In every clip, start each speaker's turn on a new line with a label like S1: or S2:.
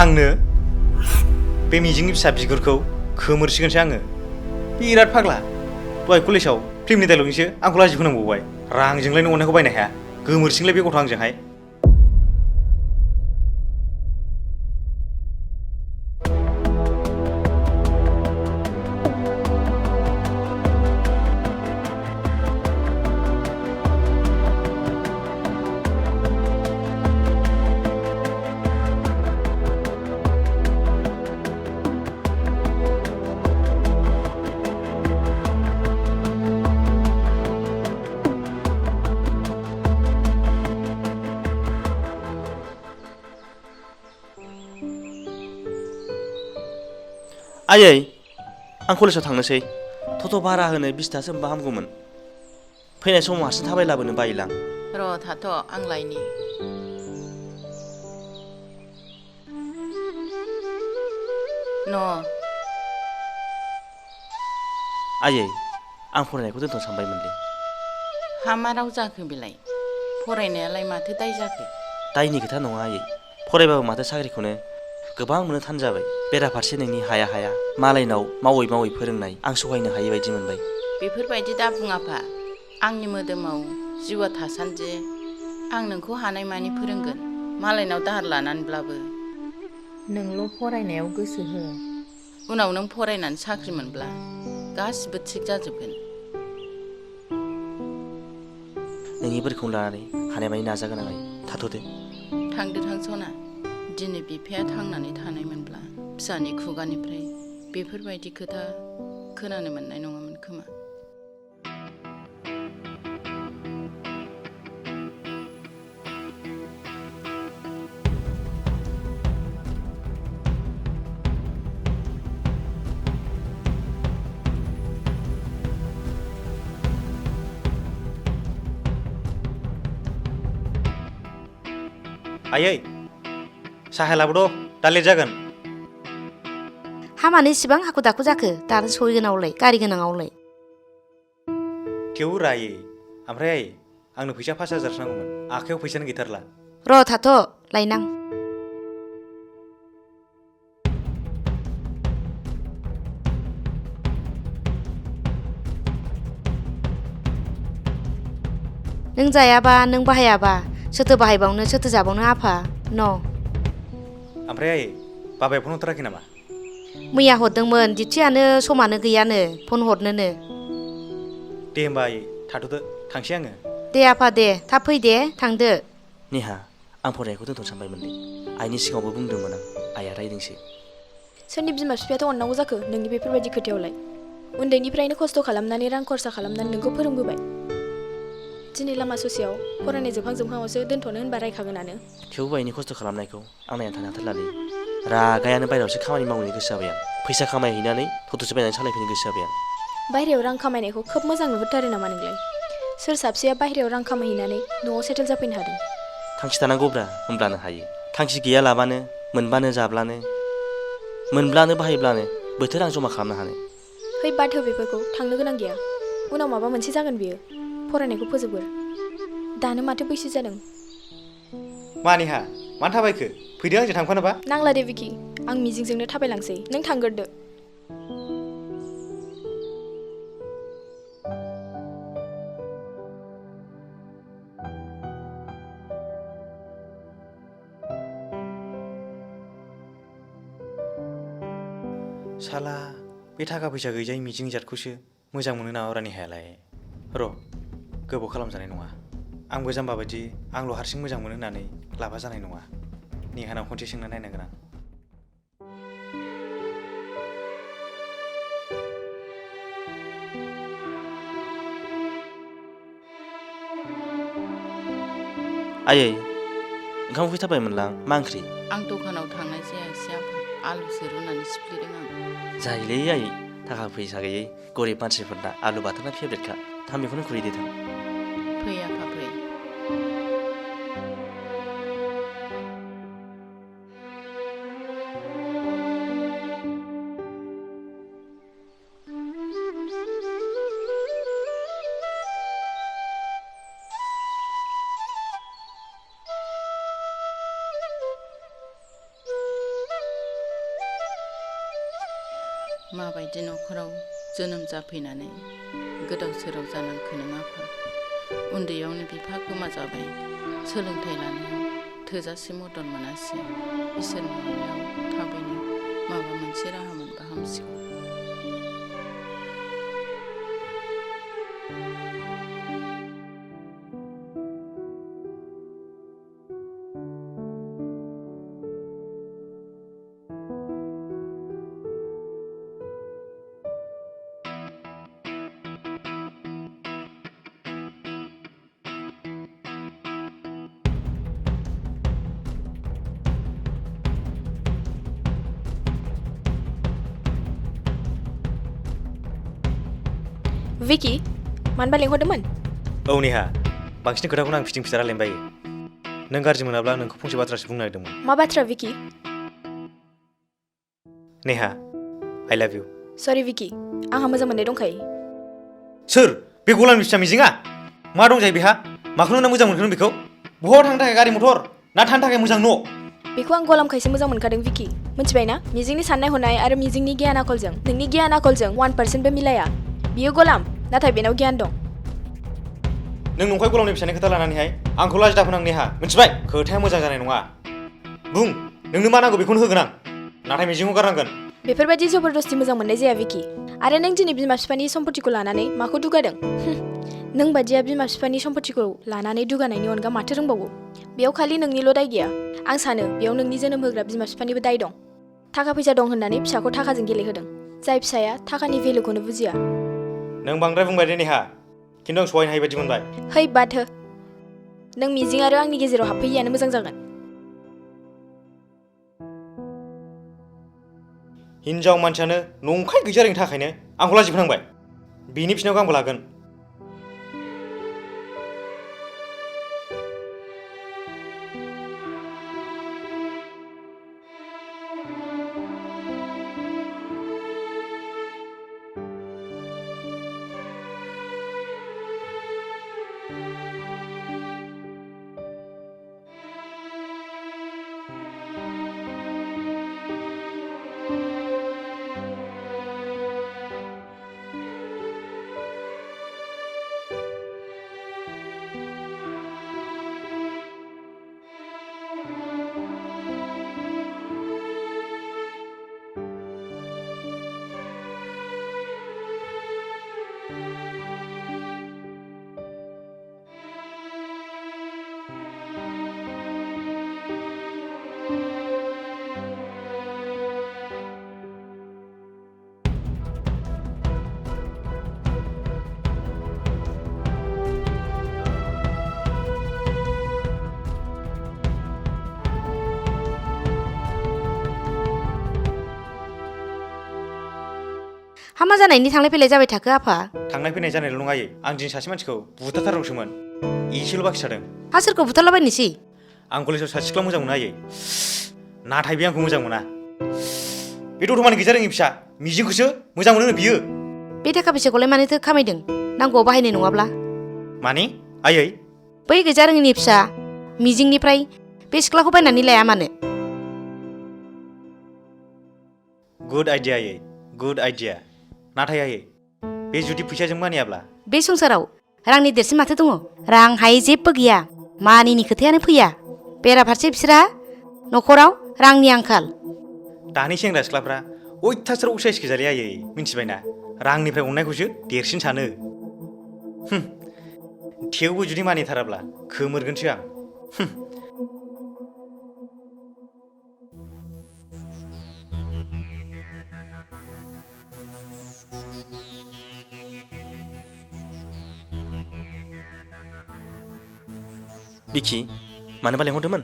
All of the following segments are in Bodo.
S1: थांनो बे मिजिंनि फिसा बिगुरखौ खोमोरसिगोनसो आङो बिराद फाग्ला दहाय कलेजाव फिल्मनि डायलगनिसो आंखौ लाजि फोनांबावबाय रांजोंलाय नों अननायखौ बायनो हाया गोमोरसिंलाय बे गथ' आंजोंहाय
S2: आयै आं कलेजाव थांनोसै थथ' भारा होनो 20 थासो मोनबा हामगौमोन फैनाय समाव हारसिं थाबायलाबोनो बायोलां
S3: र' थाथ' आं लायनि न'
S2: आयै आं फरायनायखौ दोनथ'नो सानबायमोनलै
S3: हा मा राव जाखो बेलाय फरायनायालाय माथो दाय जाखो
S2: दायनि खोथा नङा आयै फरायबाबो माथो साख्रिखौनो गोबां मोननो थान जाबाय बेराफारसे नोंनि हाया हाया मालायनाव मावै मावै फोरोंनाय आं सहायनो हायै बायदि मोनबाय
S3: बेफोरबायदि दा बुङाफा आंनि मोदोमाव जिउआ थासान्दि आं नोंखौ हानायमानि फोरोंगोन मालायनाव दाहार लानानैब्लाबो नोंल' फरायनायाव गोसो हो उनाव नों फरायनानै साख्रि मोनब्ला गासिबो थिग जाजोबगोन
S2: नोंनि बोरखौनो लानानै हानायमानि नाजागोन आं थाथ'दो
S3: थांदो थां सना दिनै बिफाया थांनानै थानायमोनब्ला फिसानि खुगानिफ्राय बेफोरबायदि खोथा खोनानो मोननाय नङामोन खोमा
S1: आयै साहा लाबोद' दा लेट जागोन
S4: हा मानो इसिबां हाखु दाखु जाखो दानो सहैगोनावलाय गारि गोनाङावलाय
S1: थेवबो रायै ओमफ्राय आयै आंनो फैसा 5,000 नांगौमोन आखायाव फैसानो गैथारला
S4: र' थाथ' लायनां नों जायाबा नों बाहायाबा सोरथो बाहायबावनो सोरथो जाबावनो आफा न'
S1: ओमफ्राय आयै बाबाया फन हरथाराखै नामा
S4: मैया हरदोंमोन दिथियानो समानो गैयानो फन हरनोनो
S1: दे होमबा आयै थाथ'दो थांसै आङो
S4: दे आफा दे थाब फै दे थांदो
S2: नेहा आं फरायनायखौ दोनथ'नो सानबायमोनलै आइनि सिगाङावबो बुंदोंमोन आं आइया रायदोंसो
S5: सोरनि बिमा बिफायाथ' अननांगौ जाखो नोंनि बेफोरबायदि खोथायावलाय उन्दैनिफ्रायनो खस्थ' खालामनानै रां खरसा खालामनानै नोंखौ फोरोंबोबाय दिनै लामा ससेयाव फरायनाय जोबहांजोबहांआवसो दोनथ'नो होनबा रायखागोनानो
S2: थेवबो आइनि खस्थ' खालामनायखौ आं नायनानै थानो हाथारलालै रागायानो बायहेरायावसो खामानि मावनो गोसो जाबाय आं फैसा खामायहैनानै थथ'सो बायनानै सालायफैनो गोसो जाबाय आं
S5: बाहेरायाव रां खामायनायखौ खोब मोजां नुहुरथारो नामा नोंलाय सोर साबसेया बाहेरायाव रां खामायहैनानै न'आव सेटेल जाफैनो हादों
S2: थांखि थानांगौब्रा होमब्लानो हायो थांखि गैयालाबानो मोनबानो जाब्लानो मोनब्लानो बाहायब्लानो बोथोर रां जमा खालामनो हानो
S5: है बाद हो बेफोरखौ थांनो गोनां गैया उनाव माबा मोनसे जागोन बियो फरायनायखौ फोजोबगोर दानो माथो बैसो जादों
S1: मानिहा मानो थाबायखो फैदो आंजों थांफानोबा
S5: नांला दे बिकि आं मिजिंजोंनो थाबायलांसै नों थांगोरदो
S1: साला बे थाखा फैसा गैजायै मिजिं जादखौसो मोजां मोनो नामा रानिहायालाय र' गोबाव खालामजानाय नङा आंबो जाम्बा बायदि आंल' हारसिं मोजां मोनो होननानै लाबा जानाय नङा नेहानाव खनसे सोंना नायनांगोन आं
S2: आयै ओंखाम उखैथारबायमोनलां मा ओंख्रि
S3: आं दखानाव थांनाय जायासै आफा आलुसो रुनानै सिफ्लेदों आं
S2: जायोलै आयै थाखा फैसा गैयै गरिब मानसिफोरना आलु बाथोना फेभरेटखा थां बेखौनो खुरैदो थां
S3: फै आफा फै माबायदि न'खराव जोनोम जाफैनानै गोदाव सोराव जानांखो नों आफा। उन्दैयावनो बिफा गोमाजाबाय, सोलोंथाइ लानायाव थोजासे मदद मोनासै। इसोरनि अननायाव थाबैनो माबा मोनसे राहा मोनबा हामसिगौ।
S5: विकी मानोबा लेंहरदोंमोन?
S1: औ नेहा, बांसिन खोथाखौनो आं फिथिं फिथा रायलायनो बायो। नों गाज्रि मोनाब्ला नोंखौ फंसे बाथ्रासो बुंनो नागिरदोंमोन।
S5: मा बाथ्रा विकी?
S1: नेहा, आइ लाभ इउ।
S5: सरि विकी, आंहा मोजां मोननाय दंखायो।
S1: सोर? बे गलामनि फिसा मिजिङा? मा दंजायो बेहा? माखौनो नों मोजां मोनखो बेखौ? बहा थांनो थाखाय गारि मथर ना थानो थाखाय मोजां न'?
S5: बेखौ आं गलामखायसो मोजां मोनखादों विकी। मिथिबाय ना? मिजिंनि साननाय हनाय आरो मिजिंनि गियान आखलजों नोंनि गियान आखलजों 1% बो मिलाया। बियो गलाम, नाथाय बेनाव गियान दं।
S1: नों नंखाय गलामनि फिसानि खोथा लानानैहाय आंखौ लाजि दाफोनां नेहा, मिथिबाय? खोथाया मोजां जानाय नङा। बुं, नोंनो मा नांगौ बेखौनो होगोन आं, नाथाय मिजिंखौ गारनांगोन।
S5: बेफोरबायदि जबरदस्ति मोजां मोननाय जाया विकी। आरो नों दिनै बिमा बिफानि सम्पतिखौ लानानै माखौ दुगादों? नों बादिया बिमा बिफानि सम्पतिखौ लानानै दुगानायनि अनगा माथो रोंबावगौ? बेयाव खालि नोंनिल' दाय गैया। आं सानो बेयाव नोंनि जोनोम होग्रा बिमा बिफानिबो दाय दं। थाखा फैसा दं होननानै फिसाखौ थाखाजों गेलेहोदों, जाय फिसाया थाखानि भेलुखौनो बुजिया।
S1: नों बांद्राय बुंबाय दे नेहा, खिन्थु आं सहायनो हायि बायदि मोनबाय।
S5: है बाद हो, नों मिजिं आरो आंनि गेजेराव हाबफैयैयानो मोजां जागोन।
S1: हिनजाव मानसियानो नंखाय गैजारोङिनि थाखायनो आंखौ लाजि फोनांबाय। बिनि फिनायखौ आंबो लागोन।
S4: हामा जानायनि थांलाय फैलाय जाबाय थाखो आफा?
S1: थांनाय फैनाय जानायल' नङायै, आं दिनै सासे मानसिखौ बुथारथारदोंसोमोन। एसेल' बाखि थादों।
S4: हा सोरखौ बुथारलाबायनोसै?
S1: आं कलेजाव सासे सिख्ला मोजां मोनो आयै, नाथाय बे आंखौ मोजां मोना। बे दतमानि गैजारोङि फिसा मिजिंखौसो मोजां मोनो बियो।
S4: बे थाखा फैसाखौलाय मानोथो खामायदों? नांगौआव बाहायनाय नङाब्ला?
S1: माने आयै?
S4: बै गैजारोङिनि फिसा मिजिंनिफ्राय बे सिख्लाखौ बायनानै लाया मानो?
S1: गुड आइडिया आयै, गुड आइडिया। नाथाय आयै, बे जुदि फैसाजों मानियाब्ला?
S4: बे संसाराव रांनि देरसिन माथो दङ? रां हायै जेबो गैया, मानिनि खोथायानो फैया। बेराफारसे बिसोरहा न'खराव रांनि आंखाल।
S1: दानि सेंग्रा सिख्लाफ्रा अयथासार असाइस गोजालै आयै, मिन्थिबायना? रांनिफ्राय अननायखौसो देरसिन सानो। थेवबो जुदि मानिथाराब्ला खोमोरगोनसो आं।
S2: विकी, मानोबा लेंहरदोंमोन?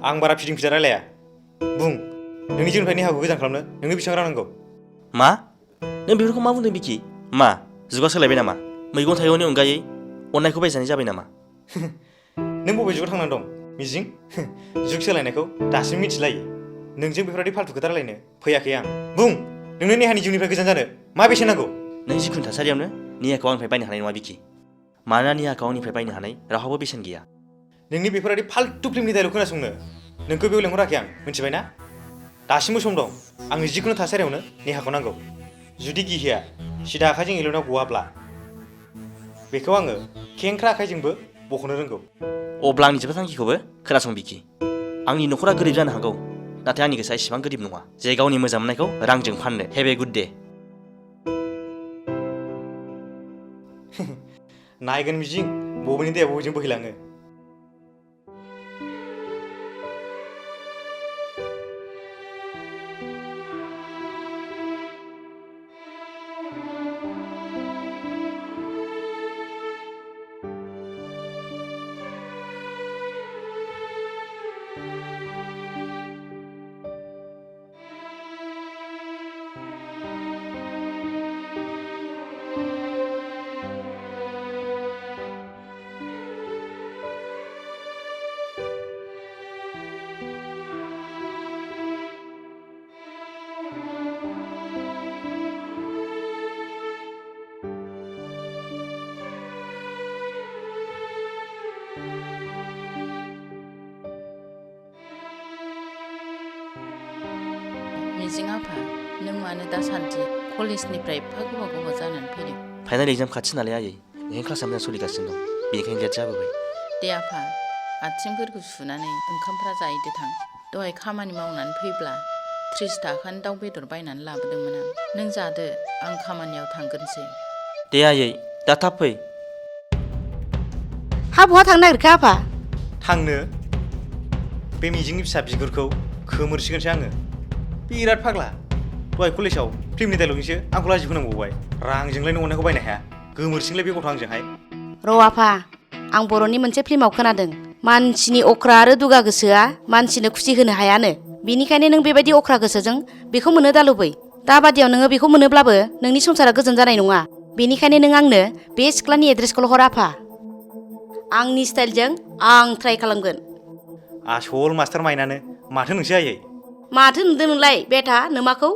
S1: आं बारा फिदिं फिदा रायलाया। बुं, नोंनि जिउनिफ्राय नेहाखौ गोजान खालामनो नोंनो बेसेबां रां नांगौ?
S2: मा? नों बेफोरखौ मा बुंदों विकी? मा जुगा सोलायबाय नामा? मैगं थाइगंनि अनगायै अननायखौ बायजानाय जाबाय नामा?
S1: नों बबे जुगाव थांनानै दं मिजिं? जुग सोलायनायखौ दासिम मिथिलायो। नोंजों बेफोरबायदि फाल्थु खोथा रायलायनो फैयाखै आं। बुं, नोंनो नेहानि जिउनिफ्राय गोजान जानो मा बेसेन नांगौ?
S2: नों जिखुनु थासारियावनो निहाखौ आंनिफ्राय बायनो हानाय नङा विकी। मानोना निहाखौ आंनिफ्राय बायनो हानाय रावहाबो बेसेन गैया।
S1: नोंनि बेफोरबायदि फाल्थु फिल्मनि डायलग खोनासंनो नोंखौ बेयाव लेंहराखै आं, मिथिबाय ना? दासिमबो सम दं। आंनो जिखुनु थासारियावनो नेहाखौ नांगौ जुदि गिहिया सिदा आखाइजों एल'ना गवाब्ला बेखौ आङो खेंख्रा आखाइजोंबो बख'नो रोंगौ
S2: अब्ला आंनि जोबथा थांखिखौबो खोनासं बिकि आंनि न'खरा गोरिब जानो हागौ नाथाय आंनि गोसोआ एसेबां गोरिब नङा जे गावनि मोजां मोननायखौ रांजों फाननो हेभ ए गुड दे
S1: नायगोन मिजिं बबेनि दैया बबेजों बोहैलाङो
S3: मिजिं आफा नों मानो दासान्दि कलेजनिफ्राय एफा गोबाव जानानै फैदों
S2: फाइनाल एग्जाम खाथि नालाय आयै ओंखायनो क्लासा मोजां सोलिगासिनो दं बेनिखायनो लेट जाबोबाय
S3: दे आफा आथिंफोरखौ सुनानै ओंखामफ्रा जाहैदो थां दहाय खामानि मावनानै फैब्ला 30 थाखानि दाउ बेदर बायनानै लाबोदोंमोन आं नों जादो आं खामानियाव थांग्रोनोसै
S2: दे आयै दा थाब फै
S4: हा बहा थांनो नागिरखो आफा
S1: थांनो बे मिजिंनि फिसा बिगुरखौ खोमोरसिगोनसो आङो बिराद फाग्ला दहाय कलेजाव फिल्मनि डायलगजोंसो आंखौ लाजि फोनांबावबाय रांजोंलाय नों अननायखौ बायनो हाया गोमोरसिंलाय बे गथ' आंजोंहाय
S4: र' आफा आं बर'नि मोनसे फिल्माव खोनादों मानसिनि अख्रा आरो दुगा गोसोआ मानसिनो खुसि होनो हायानो बेनिखायनो नों बेबायदि अख्रा गोसोजों बेखौ मोननो दालुबै दाबादियाव नोङो बेखौ मोनोब्लाबो नोंनि संसारा गोजोन जानाय नङा बेनिखायनो नों आंनो बे सिख्लानि एड्रेसखौल' हर आफा आंनि स्टाइलजों आं ट्राइ खालामगोन
S1: आसल मास्टार माइनानो माथो नोंसो आयै
S4: माथो नुदों नोंलाय बेटा नोमाखौ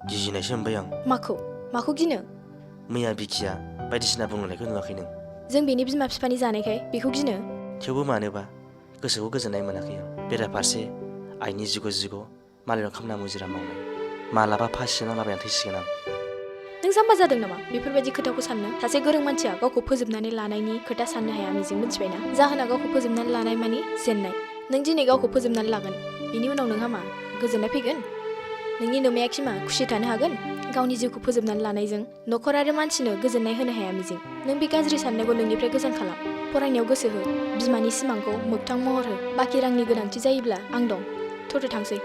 S2: गिनायसो मोनबाय आं
S5: माखौ गिनो
S2: मैया बिकिया बायदिसिना बुंलायनायखौ नुवाखै नों
S5: जों बेनि बिमा बिफानि जानायखाय बेखौ गिनो
S2: थेवबो मानोबा गोसोखौ गोजोननाय मोनाखै आं बेराफारसे आइनि जिग' मालायनाव खामना मुजिरा मावनाय मालाबा फासि नांलाबायनानै थैसिगोन आं
S5: नों जाम्बा जादों नामा बेफोरबायदि खोथाखौ साननो सासे गोरों मानसिया गावखौ फोजोबनानै लानायनि खोथा साननो हाया मिजिं मिथिबायना जाहोना गावखौ फोजोबनानै लानाय मानि जेननाय नों दिनै गावखौ फोजोबनानै लागोन बिनि उनाव नोंहा मा गोजोननाय फैगोन नोंनि नोमाया खिमा खुसि थानो हागोन गावनि जिउखौ फोजोबनानै लानायजों न'खर आरो मानसिनो गोजोननाय होनो हाया मिजिं नों बे गाज्रि साननायखौ नोंनिफ्राय गोजान खालाम फरायनायाव गोसो हो बिमानि सिमांखौ मोगथां महर हो बाखि रांनि गोनांथि जायोब्ला आं दं थ'दो थांसै